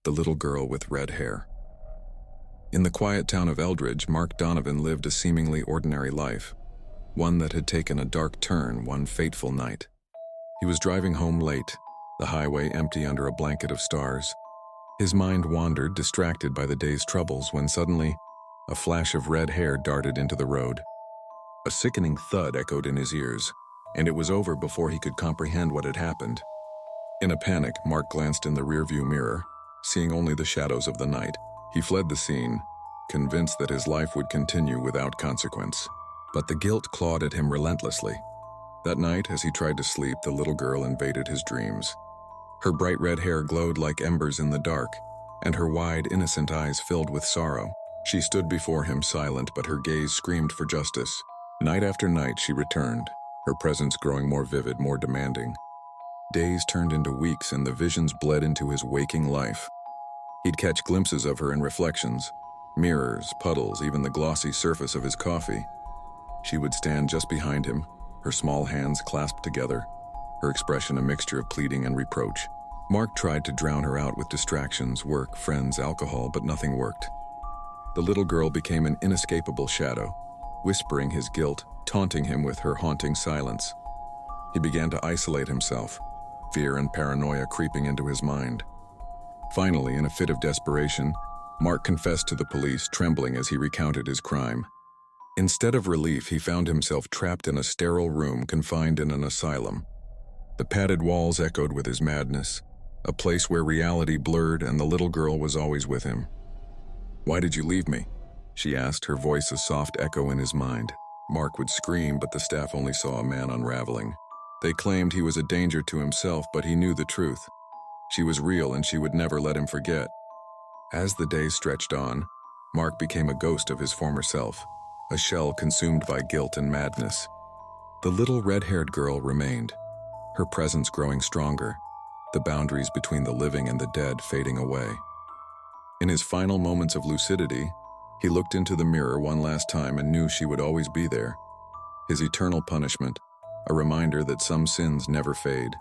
the little girl with red hair. In the quiet town of Eldridge, Mark Donovan lived a seemingly ordinary life, one that had taken a dark turn one fateful night. He was driving home late, the highway empty under a blanket of stars. His mind wandered, distracted by the day's troubles, when suddenly, a flash of red hair darted into the road. A sickening thud echoed in his ears, and it was over before he could comprehend what had happened. In a panic, Mark glanced in the rearview mirror, seeing only the shadows of the night. He fled the scene, convinced that his life would continue without consequence. But the guilt clawed at him relentlessly. That night, as he tried to sleep, the little girl invaded his dreams. Her bright red hair glowed like embers in the dark, and her wide, innocent eyes filled with sorrow. She stood before him silent, but her gaze screamed for justice. Night after night she returned, her presence growing more vivid, more demanding. Days turned into weeks, and the visions bled into his waking life. He'd catch glimpses of her in reflections, mirrors, puddles, even the glossy surface of his coffee. She would stand just behind him, her small hands clasped together, her expression a mixture of pleading and reproach. Mark tried to drown her out with distractions, work, friends, alcohol, but nothing worked. The little girl became an inescapable shadow, whispering his guilt, taunting him with her haunting silence. He began to isolate himself, fear and paranoia creeping into his mind. Finally, in a fit of desperation, Mark confessed to the police, trembling as he recounted his crime. Instead of relief, he found himself trapped in a sterile room, confined in an asylum. The padded walls echoed with his madness, a place where reality blurred and the little girl was always with him. "Why did you leave me?" she asked, her voice a soft echo in his mind. Mark would scream, but the staff only saw a man unraveling. They claimed he was a danger to himself, but he knew the truth. She was real, and she would never let him forget. As the days stretched on, Mark became a ghost of his former self, a shell consumed by guilt and madness. The little red-haired girl remained, her presence growing stronger, the boundaries between the living and the dead fading away. In his final moments of lucidity, he looked into the mirror one last time and knew she would always be there. His eternal punishment, a reminder that some sins never fade.